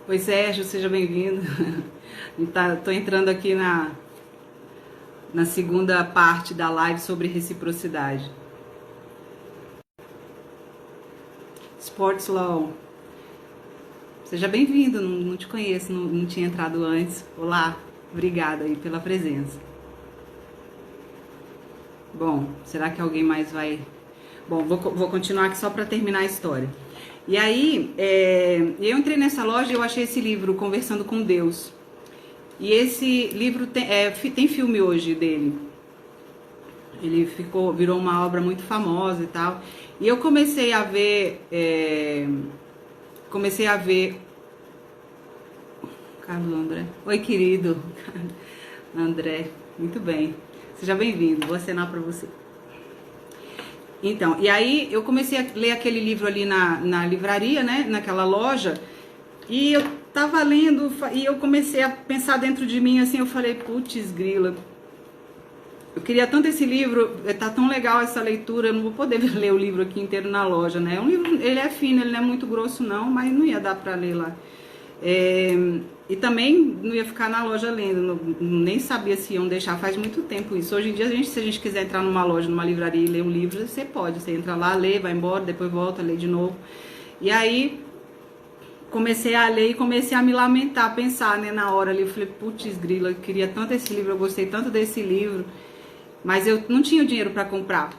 Oi, Sérgio, seja bem-vindo. Tô entrando aqui na segunda parte da live sobre reciprocidade. Sports Law. Seja bem-vindo, não te conheço, não tinha entrado antes. Olá, obrigada aí pela presença. Bom, será que alguém mais vai... Bom, vou continuar aqui só para terminar a história. E aí, eu entrei nessa loja e eu achei esse livro, Conversando com Deus. E esse livro tem filme hoje dele. Ele virou uma obra muito famosa e tal. E eu comecei a ver... Carlos André. Oi, querido. André, muito bem. Seja bem-vindo, vou acenar para você. Então, e aí eu comecei a ler aquele livro ali na livraria, né, naquela loja, e eu tava lendo, e eu comecei a pensar dentro de mim, assim, eu falei, putz, grila, eu queria tanto esse livro, tá tão legal essa leitura, eu não vou poder ler o livro aqui inteiro na loja, né, um livro, ele é fino, ele não é muito grosso não, mas não ia dar pra ler lá. E também não ia ficar na loja lendo, nem sabia se iam deixar, faz muito tempo isso. Hoje em dia, se a gente quiser entrar numa loja, numa livraria e ler um livro, você pode, você entra lá, lê, vai embora, depois volta, lê de novo. E aí, comecei a ler e comecei a me lamentar, pensar, né, na hora ali, eu falei, putz grila, eu queria tanto esse livro, eu gostei tanto desse livro, mas eu não tinha o dinheiro para comprar.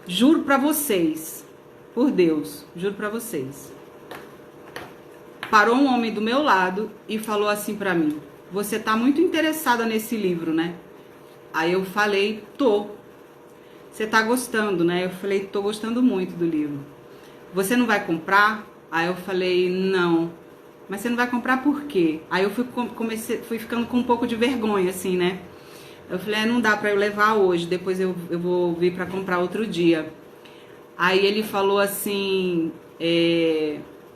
Juro pra vocês, por Deus, juro pra vocês. Parou um homem do meu lado e falou assim pra mim, você tá muito interessada nesse livro, né? Aí eu falei, tô. Você tá gostando, né? Eu falei, tô gostando muito do livro. Você não vai comprar? Aí eu falei, não. Mas você não vai comprar por quê? Aí eu fui ficando com um pouco de vergonha, assim, né? Eu falei, não dá pra eu levar hoje, depois eu vou vir pra comprar outro dia. Aí ele falou assim,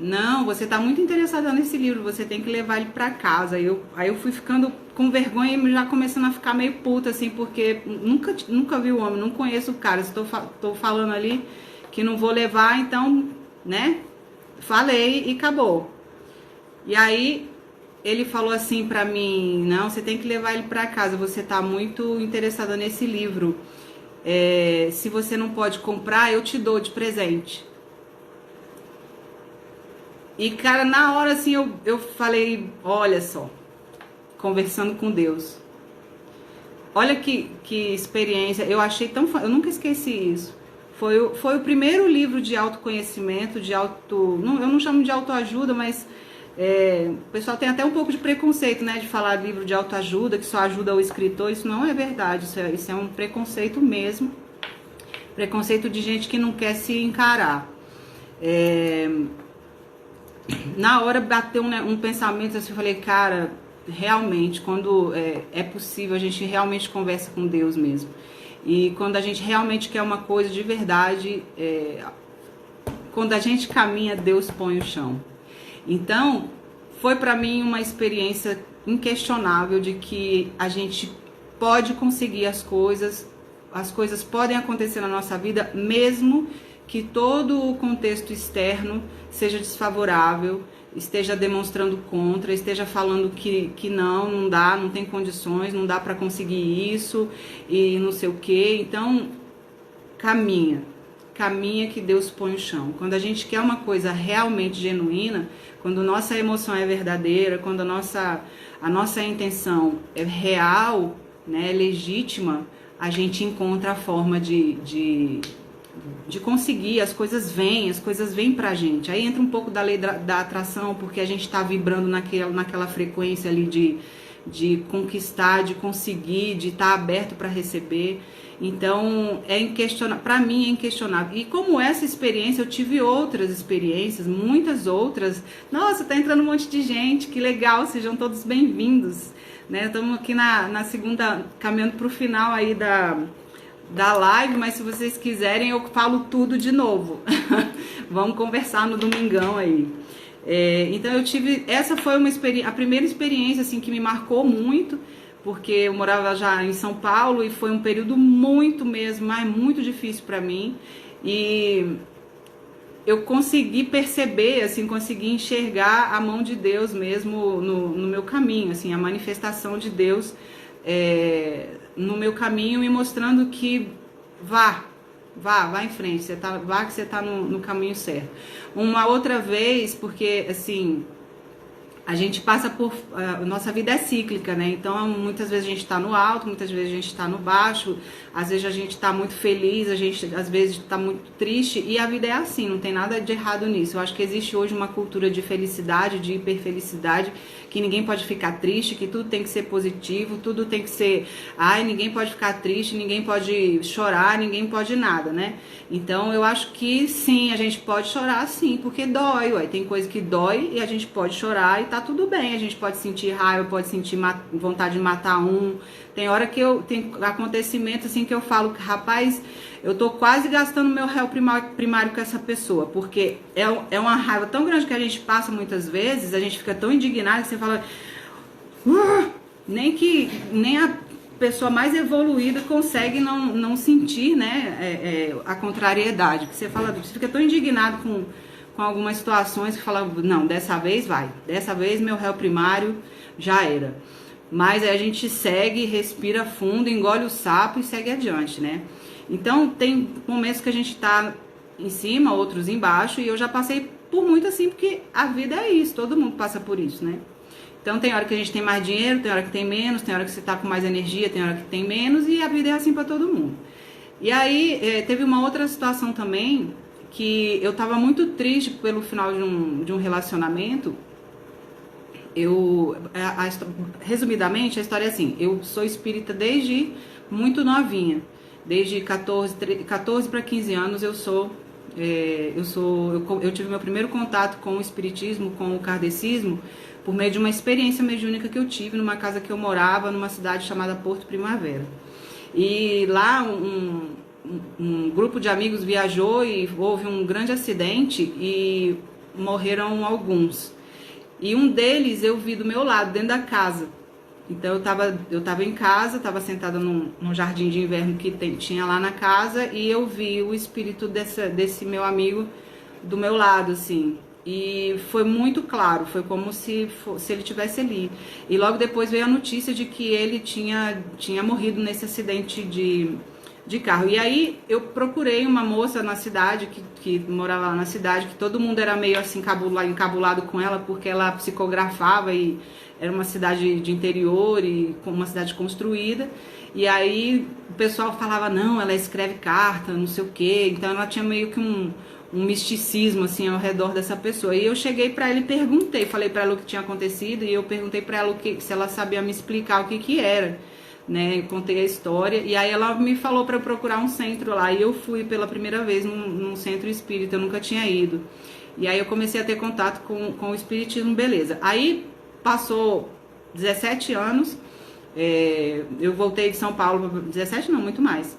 não, você tá muito interessada nesse livro, você tem que levar ele pra casa. Aí eu fui ficando com vergonha e já começando a ficar meio puta, assim, porque nunca vi o homem, não conheço o cara. Tô falando ali que não vou levar, então, né? Falei e acabou. E aí ele falou assim pra mim, não, você tem que levar ele pra casa, você tá muito interessada nesse livro. Se você não pode comprar, eu te dou de presente. E, cara, na hora, assim, eu falei, olha só, conversando com Deus. Olha que experiência, eu achei eu nunca esqueci isso. Foi o primeiro livro de autoconhecimento, eu não chamo de autoajuda, mas o pessoal tem até um pouco de preconceito, né, de falar livro de autoajuda, que só ajuda o escritor. Isso não é verdade, isso é um preconceito mesmo. Preconceito de gente que não quer se encarar. Na hora bateu um pensamento assim, eu falei, cara, realmente, quando é possível, a gente realmente conversa com Deus mesmo. E quando a gente realmente quer uma coisa de verdade, quando a gente caminha, Deus põe o chão. Então, foi pra mim uma experiência inquestionável de que a gente pode conseguir as coisas podem acontecer na nossa vida, mesmo que todo o contexto externo seja desfavorável, esteja demonstrando contra, esteja falando que não dá, não tem condições, não dá para conseguir isso e não sei o que. Então, caminha que Deus põe o chão. Quando a gente quer uma coisa realmente genuína, quando nossa emoção é verdadeira, quando a nossa intenção é real, né, legítima, a gente encontra a forma de conseguir, as coisas vêm pra gente. Aí entra um pouco da lei da atração, porque a gente tá vibrando naquela frequência ali de conquistar, de conseguir, de estar aberto para receber. Então, para mim é inquestionável. E como essa experiência, eu tive outras experiências, muitas outras. Nossa, tá entrando um monte de gente, que legal, sejam todos bem-vindos. Né? Estamos aqui na segunda, caminhando pro final aí da live, mas se vocês quiserem eu falo tudo de novo. Vamos conversar no domingão aí. Então essa foi a primeira experiência assim que me marcou muito, porque eu morava já em São Paulo e foi um período muito mesmo, mas muito difícil para mim. E eu consegui perceber, assim, consegui enxergar a mão de Deus mesmo no meu caminho, assim, a manifestação de Deus no meu caminho, me mostrando que vá em frente, vá que você tá no caminho certo. Uma outra vez, porque, assim, a gente passa por... nossa vida é cíclica, né? Então, muitas vezes a gente tá no alto, muitas vezes a gente tá no baixo, às vezes a gente tá muito feliz, a gente às vezes tá muito triste, e a vida é assim, não tem nada de errado nisso. Eu acho que existe hoje uma cultura de felicidade, de hiperfelicidade, que ninguém pode ficar triste, que tudo tem que ser positivo, tudo tem que ser... Ai, ninguém pode ficar triste, ninguém pode chorar, ninguém pode nada, né? Então, eu acho que sim, a gente pode chorar sim, porque dói, ué. Tem coisa que dói e a gente pode chorar e tá tudo bem. A gente pode sentir raiva, pode sentir vontade de matar um. Tem hora que tem acontecimento assim que eu falo, rapaz, eu tô quase gastando meu réu primário com essa pessoa, porque é uma raiva tão grande que a gente passa muitas vezes, a gente fica tão indignado que você fala, nem a pessoa mais evoluída consegue não sentir, né, a contrariedade, que você fala, você fica tão indignado com algumas situações que fala, não, dessa vez vai, dessa vez meu réu primário já era. Mas aí a gente segue, respira fundo, engole o sapo e segue adiante, né? Então tem momentos que a gente tá em cima, outros embaixo, e eu já passei por muito assim, porque a vida é isso, todo mundo passa por isso, né? Então tem hora que a gente tem mais dinheiro, tem hora que tem menos, tem hora que você tá com mais energia, tem hora que tem menos, e a vida é assim pra todo mundo. E aí teve uma outra situação também, que eu tava muito triste pelo final de um relacionamento. Resumidamente, a história é assim, eu sou espírita desde muito novinha, desde 14 para 15 anos eu tive meu primeiro contato com o espiritismo, com o kardecismo, por meio de uma experiência mediúnica que eu tive numa casa que eu morava, numa cidade chamada Porto Primavera. E lá um grupo de amigos viajou e houve um grande acidente e morreram alguns. E um deles eu vi do meu lado, dentro da casa. Então eu tava em casa, tava sentada num jardim de inverno que tinha lá na casa, e eu vi o espírito desse meu amigo do meu lado, assim. E foi muito claro, foi como se ele tivesse ali. E logo depois veio a notícia de que ele tinha morrido nesse acidente de carro. E aí eu procurei uma moça na cidade, que morava lá na cidade, que todo mundo era meio assim encabulado com ela, porque ela psicografava e era uma cidade de interior e com uma cidade construída. E aí o pessoal falava, não, ela escreve carta, não sei o quê. Então ela tinha meio que um misticismo assim ao redor dessa pessoa. E eu cheguei pra ela e perguntei, falei pra ela o que tinha acontecido, e eu perguntei pra ela se ela sabia me explicar o que era. Né, eu contei a história, e aí ela me falou para eu procurar um centro lá, e eu fui pela primeira vez num centro espírita, eu nunca tinha ido. E aí eu comecei a ter contato com o espiritismo, beleza. Aí passou 17 anos, eu voltei de São Paulo, 17 não, muito mais.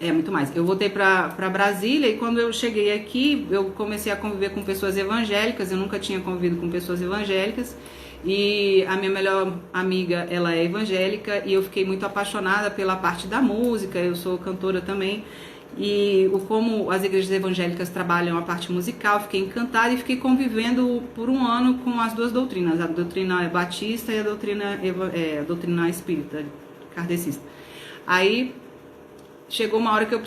Muito mais. Eu voltei para Brasília, e quando eu cheguei aqui, eu comecei a conviver com pessoas evangélicas, eu nunca tinha convivido com pessoas evangélicas. E a minha melhor amiga, ela é evangélica, e eu fiquei muito apaixonada pela parte da música, eu sou cantora também, e como as igrejas evangélicas trabalham a parte musical, fiquei encantada e fiquei convivendo por um ano com as duas doutrinas, a doutrina batista e a doutrina espírita, kardecista. Aí chegou uma hora que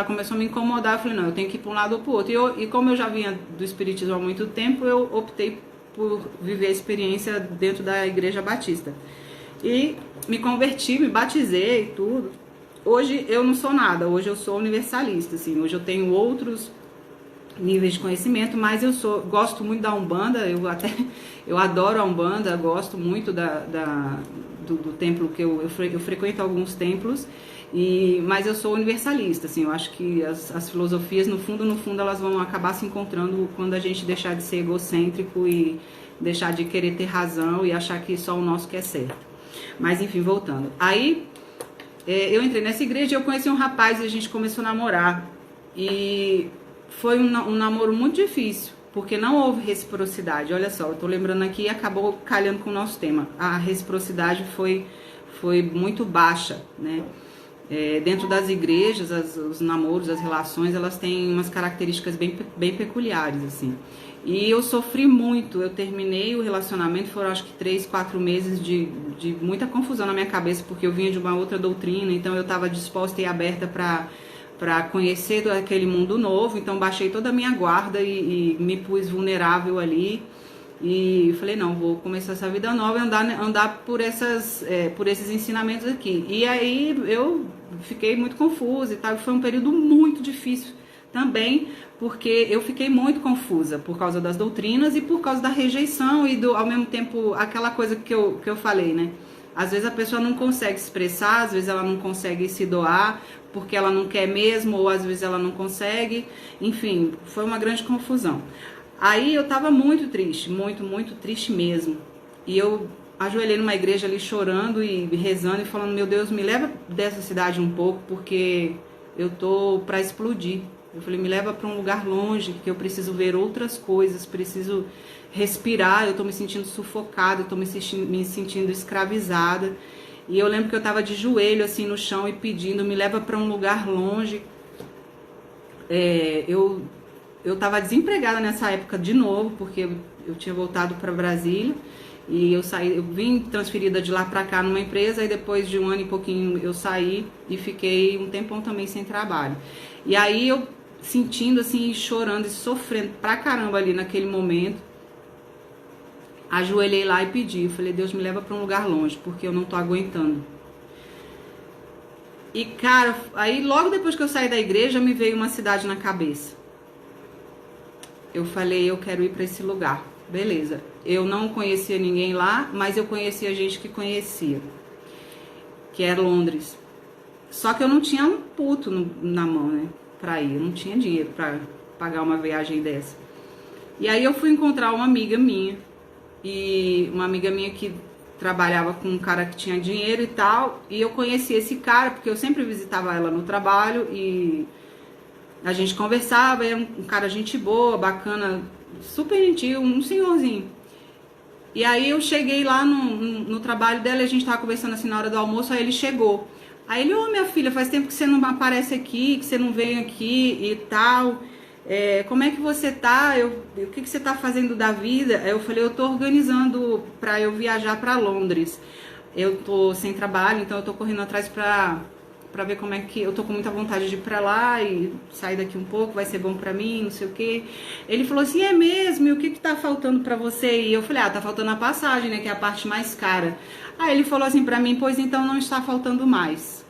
começou a me incomodar, eu falei, não, eu tenho que ir para um lado ou para o outro, e como eu já vinha do espiritismo há muito tempo, eu optei por viver a experiência dentro da igreja batista. E me converti, me batizei e tudo. Hoje eu não sou nada, hoje eu sou universalista, assim. Hoje eu tenho outros níveis de conhecimento, mas gosto muito da Umbanda, eu adoro a Umbanda, gosto muito do templo que eu frequento alguns templos, mas eu sou universalista, assim. Eu acho que as filosofias, no fundo, elas vão acabar se encontrando quando a gente deixar de ser egocêntrico e deixar de querer ter razão e achar que só o nosso que é certo. Mas enfim, voltando. Aí eu entrei nessa igreja e eu conheci um rapaz e a gente começou a namorar. E foi um namoro muito difícil, porque não houve reciprocidade. Olha só, eu tô lembrando aqui e acabou calhando com o nosso tema. A reciprocidade foi muito baixa, né? Dentro das igrejas, os namoros, as relações, elas têm umas características bem peculiares, assim. E eu sofri muito, eu terminei o relacionamento, foram acho que 3, 4 meses de muita confusão na minha cabeça, porque eu vinha de uma outra doutrina, então eu estava disposta e aberta para conhecer aquele mundo novo, então baixei toda a minha guarda e me pus vulnerável ali. E falei, não, vou começar essa vida nova e andar por esses ensinamentos aqui. E aí eu fiquei muito confusa e tal. Foi um período muito difícil também, porque eu fiquei muito confusa por causa das doutrinas e por causa da rejeição e ao mesmo tempo, aquela coisa que eu falei, né? Às vezes a pessoa não consegue se expressar, às vezes ela não consegue se doar porque ela não quer mesmo, ou às vezes ela não consegue. Enfim, foi uma grande confusão. Aí eu tava muito triste, muito triste mesmo. E eu ajoelhei numa igreja ali chorando e rezando e falando, meu Deus, me leva dessa cidade um pouco, porque eu tô pra explodir. Eu falei, me leva pra um lugar longe, que eu preciso ver outras coisas, preciso respirar, eu tô me sentindo sufocada, eu tô me sentindo escravizada. E eu lembro que eu tava de joelho assim no chão e pedindo, me leva pra um lugar longe. Eu estava desempregada nessa época de novo, porque eu tinha voltado para Brasília e eu vim transferida de lá para cá numa empresa e depois de um ano e pouquinho eu saí e fiquei um tempão também sem trabalho. E aí eu sentindo assim, chorando e sofrendo pra caramba ali naquele momento, ajoelhei lá e pedi, falei, Deus me leva para um lugar longe, porque eu não tô aguentando. E cara, aí logo depois que eu saí da igreja me veio uma cidade na cabeça. Eu falei, eu quero ir para esse lugar. Beleza. Eu não conhecia ninguém lá, mas eu conhecia gente que conhecia. Que era Londres. Só que eu não tinha um puto na mão, né? Pra ir. Eu não tinha dinheiro pra pagar uma viagem dessa. E aí eu fui encontrar uma amiga minha. E uma amiga minha que trabalhava com um cara que tinha dinheiro e tal. E eu conheci esse cara, porque eu sempre visitava ela no trabalho e a gente conversava, era um cara gente boa, bacana, super gentil, um senhorzinho. E aí eu cheguei lá no trabalho dela e a gente tava conversando assim na hora do almoço, aí ele chegou. Aí ele, ô minha filha, faz tempo que você não aparece aqui, que você não vem aqui e tal. Como é que você tá? O que você tá fazendo da vida? Aí eu falei, eu tô organizando pra eu viajar pra Londres. Eu tô sem trabalho, então eu tô correndo atrás pra ver como é que... Eu tô com muita vontade de ir pra lá e sair daqui um pouco, vai ser bom pra mim, não sei o quê. Ele falou assim, é mesmo? E o que tá faltando pra você? E eu falei, tá faltando a passagem, né, que é a parte mais cara. Aí ele falou assim pra mim, pois então não está faltando mais.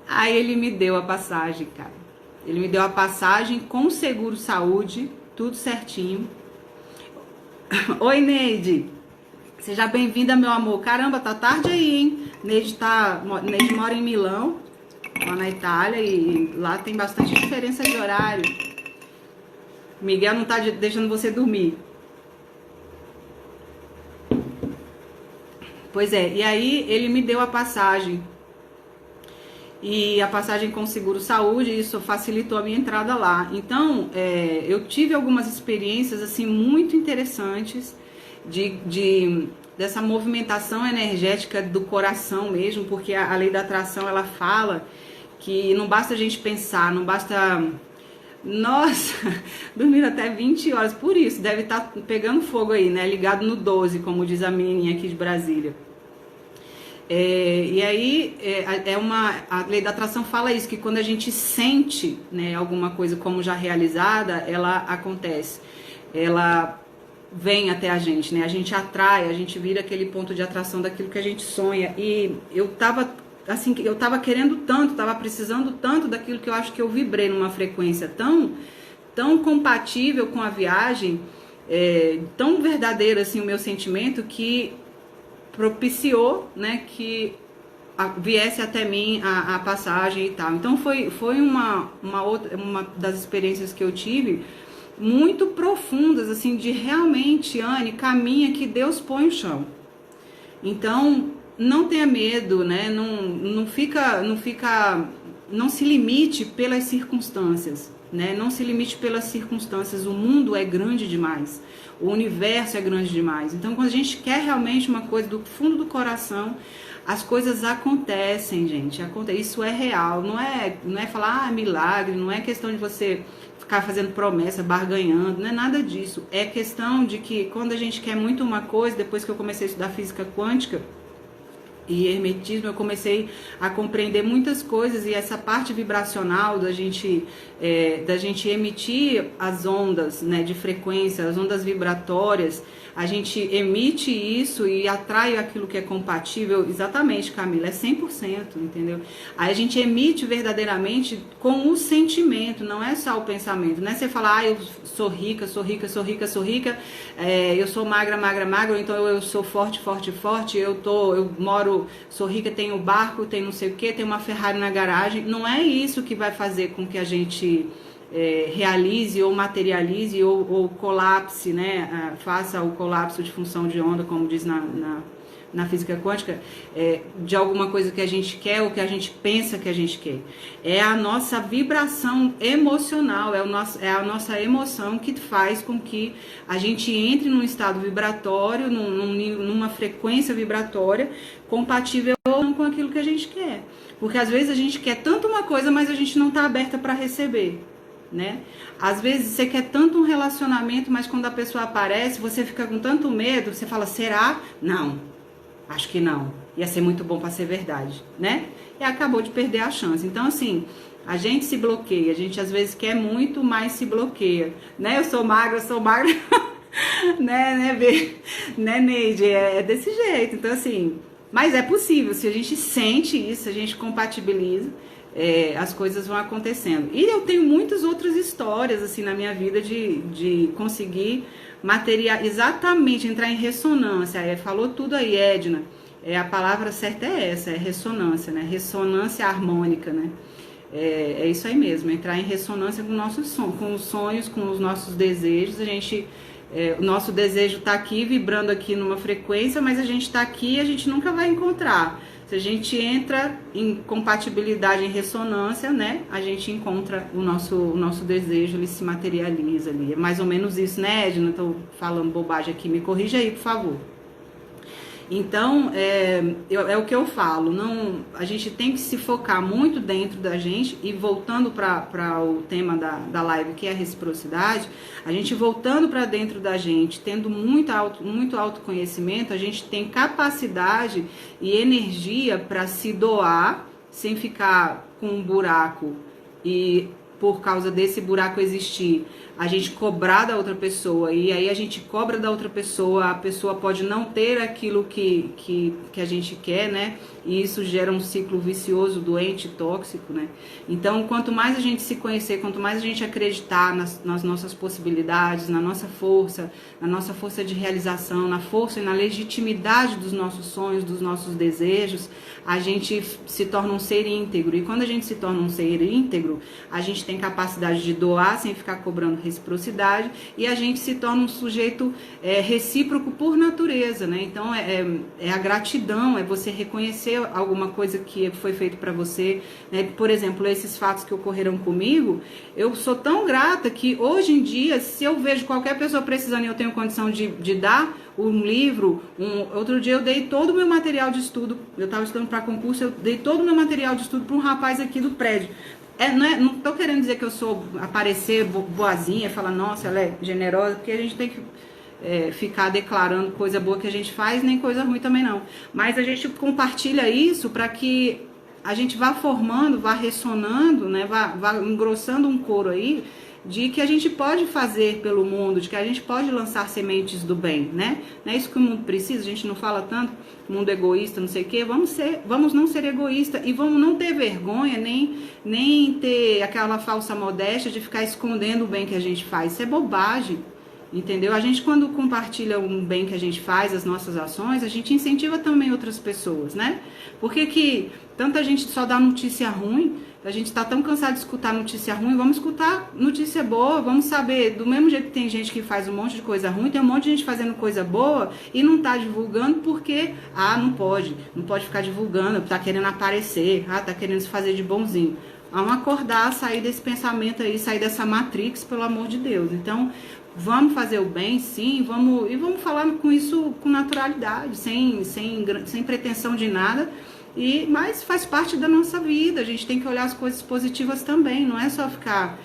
Aí ele me deu a passagem, cara. Ele me deu a passagem com seguro saúde, tudo certinho. Oi, Neide. Seja bem-vinda, meu amor. Caramba, tá tarde aí, hein? Neide mora em Milão, lá na Itália, e lá tem bastante diferença de horário. Miguel não tá deixando você dormir. Pois é, e aí ele me deu a passagem. E a passagem com seguro saúde, isso facilitou a minha entrada lá. Então, eu tive algumas experiências, assim, muito interessantes dessa movimentação energética do coração mesmo, porque a lei da atração, ela fala que não basta a gente pensar, não basta... Nossa, dormindo até 20 horas, por isso, deve estar pegando fogo aí, né, ligado no 12, como diz a menininha aqui de Brasília. E aí, a lei da atração fala isso, que quando a gente sente, né, alguma coisa como já realizada, ela acontece, ela vem até a gente, né, a gente atrai, a gente vira aquele ponto de atração daquilo que a gente sonha. E eu tava, assim, eu tava querendo tanto, tava precisando tanto daquilo que eu acho que eu vibrei numa frequência tão compatível com a viagem, tão verdadeira, assim, o meu sentimento, que propiciou, né, que viesse até mim a passagem e tal. Então foi uma das experiências que eu tive muito profundas, assim, de realmente, Anne, caminha que Deus põe o chão. Então não tenha medo, né, não se limite pelas circunstâncias, né? Não se limite pelas circunstâncias, o mundo é grande demais, o universo é grande demais. Então, quando a gente quer realmente uma coisa do fundo do coração, as coisas acontecem, gente. Isso é real, não é falar milagre, não é questão de você ficar fazendo promessa, barganhando, não é nada disso. É questão de que quando a gente quer muito uma coisa, depois que eu comecei a estudar física quântica e hermetismo, eu comecei a compreender muitas coisas, e essa parte vibracional da gente emitir as ondas, né, de frequência, as ondas vibratórias, a gente emite isso e atrai aquilo que é compatível. Exatamente, Camila, é 100%, entendeu? Aí a gente emite verdadeiramente com o sentimento, não é só o pensamento, não é você falar, eu sou rica, sou rica, sou rica, sou rica, eu sou magra, magra, magra, ou então eu sou forte, forte, forte, eu moro, sou rica, tenho barco, tenho não sei o que, tenho uma Ferrari na garagem. Não é isso que vai fazer com que a gente realize ou materialize ou colapse, né? Faça o colapso de função de onda, como diz na física quântica, de alguma coisa que a gente quer ou que a gente pensa que a gente quer. É a nossa vibração emocional, é a nossa emoção que faz com que a gente entre num estado vibratório, numa frequência vibratória compatível ou não com aquilo que a gente quer. Porque às vezes a gente quer tanto uma coisa, mas a gente não está aberta para receber, né? Às vezes você quer tanto um relacionamento, mas quando a pessoa aparece, você fica com tanto medo, você fala, será? Não, acho que não. Ia ser muito bom para ser verdade, né? E acabou de perder a chance. Então, assim, a gente se bloqueia, a gente às vezes quer muito, mas se bloqueia, né? Eu sou magra, né, Neide? É desse jeito. Então, assim, mas é possível, se a gente sente isso, a gente compatibiliza, as coisas vão acontecendo. E eu tenho muitas outras histórias assim na minha vida de conseguir exatamente entrar em ressonância. Falou tudo aí, Edna. A palavra certa é essa, é ressonância, né? Ressonância harmônica, né? É isso aí mesmo, entrar em ressonância com os sonhos, com os nossos desejos. O nosso desejo está aqui, vibrando aqui numa frequência, mas a gente está aqui e a gente nunca vai encontrar. Se a gente entra em compatibilidade, em ressonância, né, a gente encontra o nosso desejo, ele se materializa ali. É mais ou menos isso, né, Edna? Estou falando bobagem aqui, me corrija aí, por favor. Então, é o que eu falo, a gente tem que se focar muito dentro da gente, e voltando para o tema da live, que é a reciprocidade, a gente voltando para dentro da gente, tendo muito autoconhecimento, a gente tem capacidade e energia para se doar, sem ficar com um buraco e por causa desse buraco existir, a gente cobrar da outra pessoa, e aí a gente cobra da outra pessoa, a pessoa pode não ter aquilo que a gente quer, né? E isso gera um ciclo vicioso, doente, tóxico, né? Então, quanto mais a gente se conhecer, quanto mais a gente acreditar nas nossas possibilidades, na nossa força de realização, na força e na legitimidade dos nossos sonhos, dos nossos desejos, a gente se torna um ser íntegro. E quando a gente se torna um ser íntegro, a gente tem capacidade de doar sem ficar cobrando reciprocidade, e a gente se torna um sujeito recíproco por natureza, né? Então é a gratidão, é você reconhecer alguma coisa que foi feito para você, né? Por exemplo, esses fatos que ocorreram comigo, eu sou tão grata que hoje em dia, se eu vejo qualquer pessoa precisando e eu tenho condição de dar um livro, outro dia eu dei todo o meu material de estudo, eu estava estudando para concurso, eu dei todo o meu material de estudo para um rapaz aqui do prédio. Não tô querendo dizer que eu sou aparecer boazinha, falar, nossa, ela é generosa, porque a gente tem que ficar declarando coisa boa que a gente faz, nem coisa ruim também não. Mas a gente compartilha isso para que a gente vá formando, vá ressonando, né, vá engrossando um coro aí, de que a gente pode fazer pelo mundo, de que a gente pode lançar sementes do bem, né? Não é isso que o mundo precisa, a gente não fala tanto, mundo egoísta, não sei o quê, vamos não ser egoísta e vamos não ter vergonha, nem ter aquela falsa modéstia de ficar escondendo o bem que a gente faz, isso é bobagem, entendeu? A gente, quando compartilha um bem que a gente faz, as nossas ações, a gente incentiva também outras pessoas, né? Por que tanta gente só dá notícia ruim? A gente tá tão cansado de escutar notícia ruim, vamos escutar notícia boa, vamos saber, do mesmo jeito que tem gente que faz um monte de coisa ruim, tem um monte de gente fazendo coisa boa e não tá divulgando porque, não pode ficar divulgando, tá querendo aparecer, tá querendo se fazer de bonzinho. Vamos acordar, sair desse pensamento aí, sair dessa matrix, pelo amor de Deus. Então, vamos fazer o bem, sim, vamos falar com isso com naturalidade, sem pretensão de nada. Mas faz parte da nossa vida, a gente tem que olhar as coisas positivas também, não é só ficar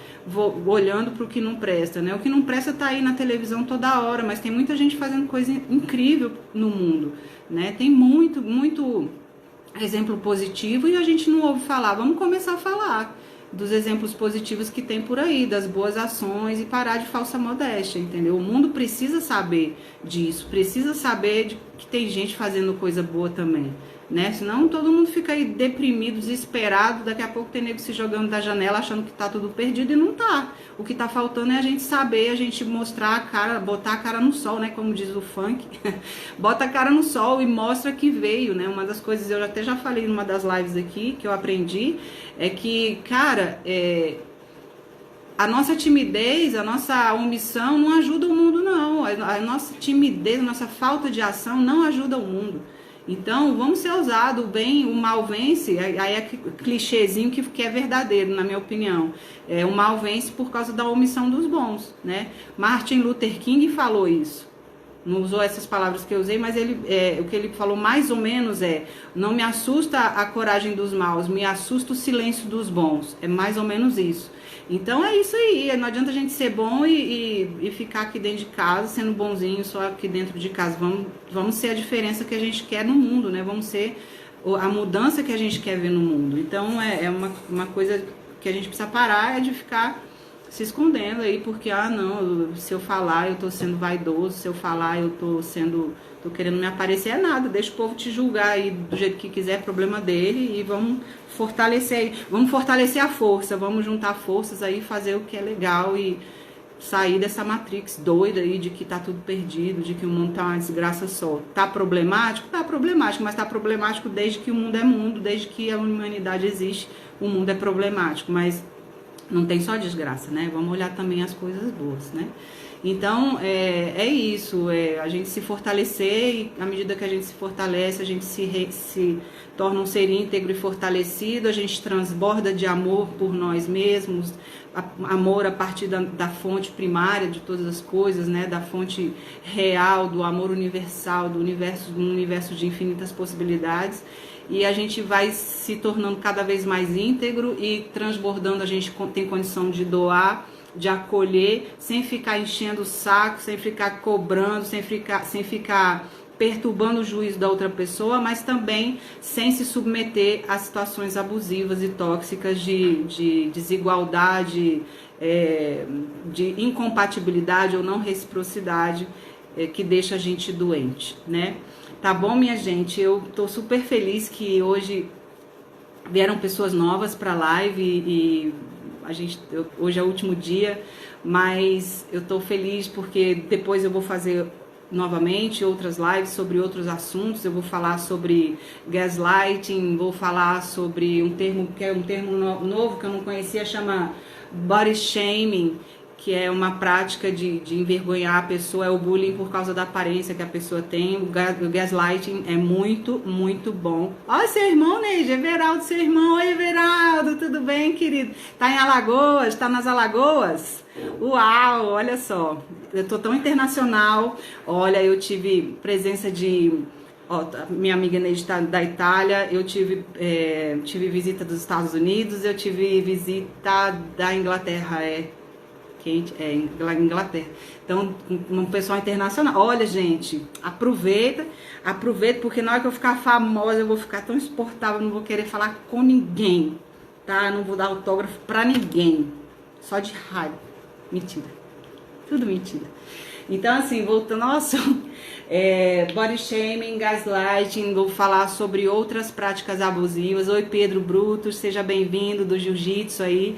olhando para o que não presta, né? O que não presta tá aí na televisão toda hora, mas tem muita gente fazendo coisa incrível no mundo, né? Tem muito exemplo positivo e a gente não ouve falar. Vamos começar a falar dos exemplos positivos que tem por aí, das boas ações e parar de falsa modéstia, entendeu? O mundo precisa saber disso, precisa saber de que tem gente fazendo coisa boa também, né? Senão todo mundo fica aí deprimido, desesperado, daqui a pouco tem nego se jogando da janela achando que tá tudo perdido e não tá. O que tá faltando é a gente saber, a gente mostrar a cara, botar a cara no sol, né? Como diz o funk, bota a cara no sol e mostra que veio, né? Uma das coisas, eu até já falei numa das lives aqui, que eu aprendi, é que, cara, a nossa timidez, a nossa omissão não ajuda o mundo, não. A nossa timidez, a nossa falta de ação não ajuda o mundo. Então, vamos ser ousados, o bem, o mal vence, aí é clichêzinho que é verdadeiro, na minha opinião. O mal vence por causa da omissão dos bons, né? Martin Luther King falou isso. Não usou essas palavras que eu usei, mas o que ele falou mais ou menos não me assusta a coragem dos maus, me assusta o silêncio dos bons. É mais ou menos isso. Então é isso aí, não adianta a gente ser bom e ficar aqui dentro de casa, sendo bonzinho só aqui dentro de casa. Vamos ser a diferença que a gente quer no mundo, né? Vamos ser a mudança que a gente quer ver no mundo. Então uma coisa que a gente precisa parar de ficar se escondendo aí, porque, não, se eu falar eu tô sendo vaidoso, se eu falar eu tô querendo me aparecer, nada, deixa o povo te julgar aí do jeito que quiser, problema dele, e vamos fortalecer aí, vamos fortalecer a força, vamos juntar forças aí, fazer o que é legal e sair dessa matrix doida aí de que tá tudo perdido, de que o mundo tá uma desgraça só. Tá problemático? Tá problemático, mas tá problemático desde que o mundo é mundo, desde que a humanidade existe, o mundo é problemático, mas não tem só desgraça, né? Vamos olhar também as coisas boas, né? Então, é isso, a gente se fortalecer e à medida que a gente se fortalece, a gente se torna um ser íntegro e fortalecido, a gente transborda de amor por nós mesmos, amor a partir da fonte primária de todas as coisas, né? Da fonte real, do amor universal, do universo de infinitas possibilidades. E a gente vai se tornando cada vez mais íntegro e transbordando, a gente tem condição de doar, de acolher, sem ficar enchendo o saco, sem ficar cobrando, sem ficar perturbando o juízo da outra pessoa, mas também sem se submeter a situações abusivas e tóxicas de desigualdade, de incompatibilidade ou não reciprocidade, que deixa a gente doente, né? Tá bom, minha gente? Eu tô super feliz que hoje vieram pessoas novas pra live e hoje é o último dia, mas eu tô feliz porque depois eu vou fazer novamente outras lives sobre outros assuntos. Eu vou falar sobre gaslighting, vou falar sobre um termo que é um termo novo que eu não conhecia, chama body shaming, que é uma prática de envergonhar a pessoa, é o bullying por causa da aparência que a pessoa tem. O gaslighting é muito, muito bom. Olha seu irmão, Neide, Everaldo, seu irmão. Oi, Everaldo, tudo bem, querido? Tá em Alagoas? Tá nas Alagoas? Uau, olha só, eu tô tão internacional. Olha, eu tive presença de... minha amiga Neide tá da Itália, eu tive visita dos Estados Unidos, eu tive visita da Inglaterra, Inglaterra. Então, um pessoal internacional. Olha, gente, aproveita, porque na hora que eu ficar famosa, eu vou ficar tão exportável, não vou querer falar com ninguém, tá? Não vou dar autógrafo pra ninguém, só de raiva. Mentira, tudo mentira. Então, assim, voltando, nossa, body shaming, gaslighting, vou falar sobre outras práticas abusivas. Oi, Pedro Brutus, seja bem-vindo do jiu-jitsu aí.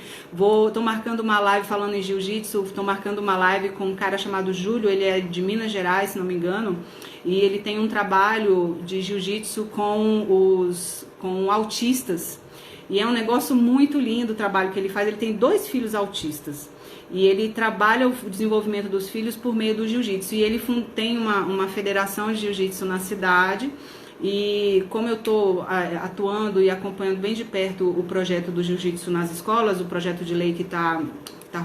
Tô marcando uma live falando em jiu-jitsu, tô marcando uma live com um cara chamado Júlio, ele é de Minas Gerais, se não me engano, e ele tem um trabalho de jiu-jitsu com autistas. E é um negócio muito lindo o trabalho que ele faz. Ele tem 2 filhos autistas. E ele trabalha o desenvolvimento dos filhos por meio do jiu-jitsu. E ele tem uma federação de jiu-jitsu na cidade. E como eu estou atuando e acompanhando bem de perto o projeto do jiu-jitsu nas escolas, o projeto de lei que está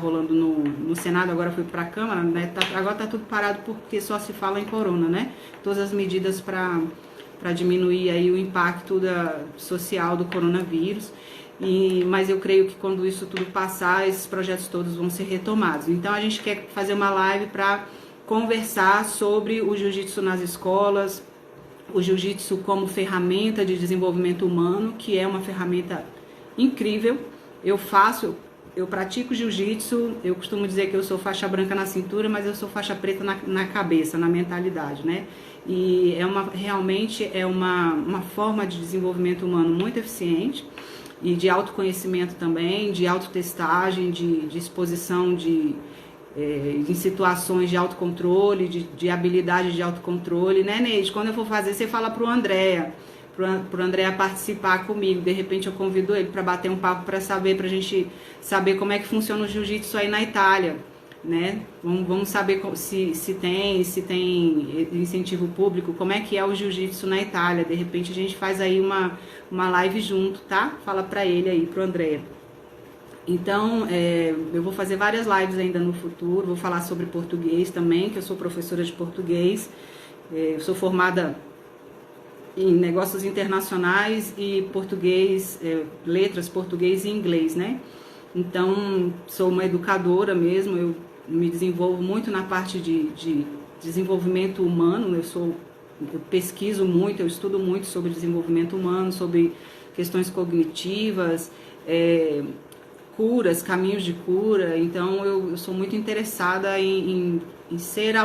rolando no Senado, agora foi para a Câmara, né? Agora está tudo parado porque só se fala em corona, né? Todas as medidas para diminuir aí o impacto social do coronavírus. Mas eu creio que quando isso tudo passar, esses projetos todos vão ser retomados. Então a gente quer fazer uma live para conversar sobre o jiu-jitsu nas escolas, o jiu-jitsu como ferramenta de desenvolvimento humano, que é uma ferramenta incrível. Eu pratico jiu-jitsu, eu costumo dizer que eu sou faixa branca na cintura, mas eu sou faixa preta na cabeça, na mentalidade, né? E realmente é uma forma de desenvolvimento humano muito eficiente e de autoconhecimento também, de autotestagem, de exposição em situações de autocontrole, de habilidade de autocontrole, né, Neide? Quando eu for fazer, você fala pro Andréa participar comigo. De repente eu convido ele para bater um papo para a gente saber como é que funciona o jiu-jitsu aí na Itália, né? Vamos saber se tem incentivo público, como é que é o jiu-jitsu na Itália. De repente a gente faz aí uma live junto, tá? Fala para ele aí, pro Andréa. Então, eu vou fazer várias lives ainda no futuro, vou falar sobre português também, que eu sou professora de português, eu sou formada em negócios internacionais e português, letras, português e inglês, né? Então, sou uma educadora mesmo, eu me desenvolvo muito na parte de desenvolvimento humano, eu pesquiso muito, eu estudo muito sobre desenvolvimento humano, sobre questões cognitivas, curas, caminhos de cura. Então eu sou muito interessada em ser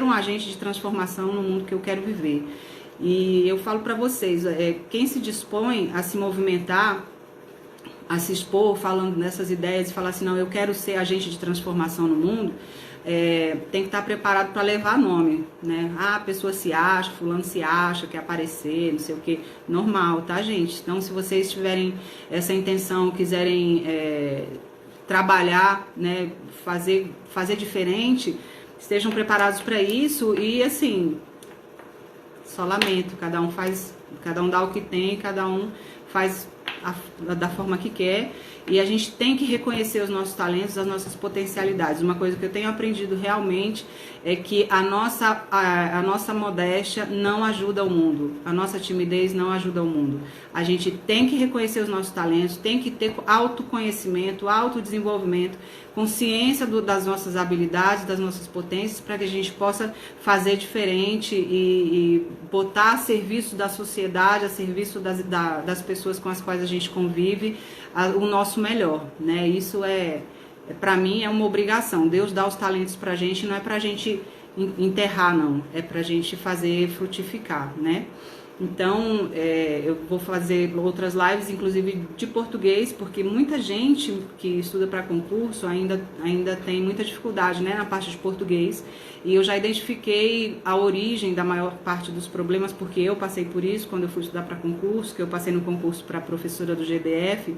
um agente de transformação no mundo que eu quero viver. E eu falo para vocês, quem se dispõe a se movimentar, a se expor falando nessas ideias e falar assim, não, eu quero ser agente de transformação no mundo, tem que estar preparado para levar nome, né? A pessoa se acha, fulano se acha, quer aparecer, não sei o que, normal, tá, gente? Então, se vocês tiverem essa intenção, quiserem trabalhar, né, fazer diferente, estejam preparados para isso. E assim, só lamento, cada um dá o que tem, cada um faz da forma que quer, e a gente tem que reconhecer os nossos talentos, as nossas potencialidades. Uma coisa que eu tenho aprendido realmente é que a nossa modéstia não ajuda o mundo, a nossa timidez não ajuda o mundo. A gente tem que reconhecer os nossos talentos, tem que ter autoconhecimento, autodesenvolvimento, consciência das nossas habilidades, das nossas potências, para que a gente possa fazer diferente e botar a serviço da sociedade, a serviço das pessoas com as quais a gente convive, o nosso melhor, né? Isso para mim é uma obrigação. Deus dá os talentos pra gente, não é pra gente enterrar, não, é pra gente fazer frutificar, né? Então, eu vou fazer outras lives, inclusive de português, porque muita gente que estuda para concurso ainda tem muita dificuldade, né, na parte de português. E eu já identifiquei a origem da maior parte dos problemas, porque eu passei por isso quando eu fui estudar para concurso, que eu passei no concurso para professora do GDF.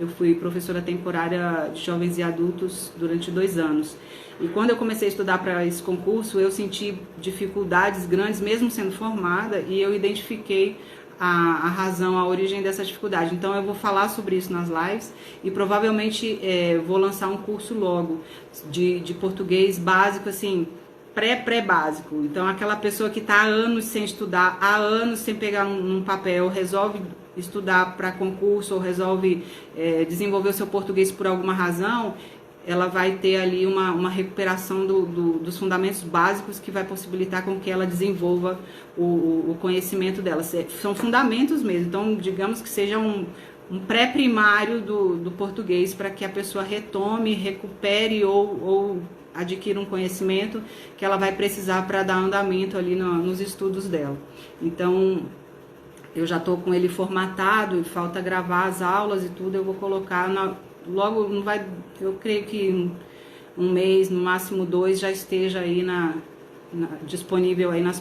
Eu fui professora temporária de jovens e adultos durante 2 anos. E quando eu comecei a estudar para esse concurso, eu senti dificuldades grandes, mesmo sendo formada, e eu identifiquei a razão, a origem dessa dificuldade. Então eu vou falar sobre isso nas lives e provavelmente vou lançar um curso logo de português básico, assim, pré-básico. Então aquela pessoa que está há anos sem estudar, há anos sem pegar um papel, resolve estudar para concurso ou resolve desenvolver o seu português por alguma razão, ela vai ter ali uma recuperação dos fundamentos básicos que vai possibilitar com que ela desenvolva o conhecimento dela. São fundamentos mesmo, então digamos que seja um pré-primário do português para que a pessoa retome, recupere ou adquira um conhecimento que ela vai precisar para dar andamento ali nos estudos dela. Então, eu já estou com ele formatado e falta gravar as aulas e tudo, eu vou colocar logo, não vai, eu creio que um mês, no máximo 2, já esteja aí disponível aí nas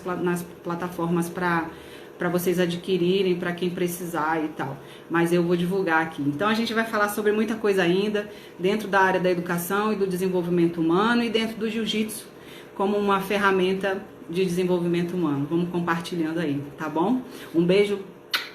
plataformas para vocês adquirirem, para quem precisar e tal. Mas eu vou divulgar aqui. Então a gente vai falar sobre muita coisa ainda, dentro da área da educação e do desenvolvimento humano e dentro do jiu-jitsu, como uma ferramenta de desenvolvimento humano. Vamos compartilhando aí, tá bom? Um beijo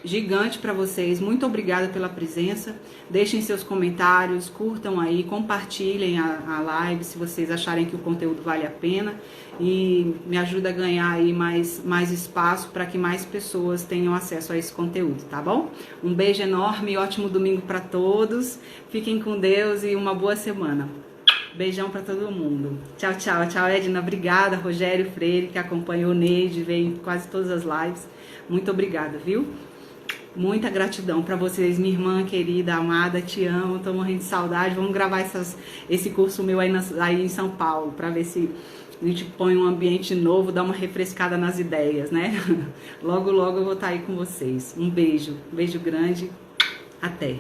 gigante para vocês, muito obrigada pela presença, deixem seus comentários, curtam aí, compartilhem a live se vocês acharem que o conteúdo vale a pena e me ajuda a ganhar aí mais espaço para que mais pessoas tenham acesso a esse conteúdo, tá bom? Um beijo enorme, ótimo domingo para todos, fiquem com Deus e uma boa semana. Beijão para todo mundo. Tchau, tchau. Tchau, Edna. Obrigada. Rogério Freire, que acompanhou, Neide, veio em quase todas as lives. Muito obrigada, viu? Muita gratidão para vocês, minha irmã querida, amada, te amo, tô morrendo de saudade. Vamos gravar esse curso meu aí em São Paulo, para ver se a gente põe um ambiente novo, dá uma refrescada nas ideias, né? Logo, logo eu vou estar aí com vocês. Um beijo grande, até.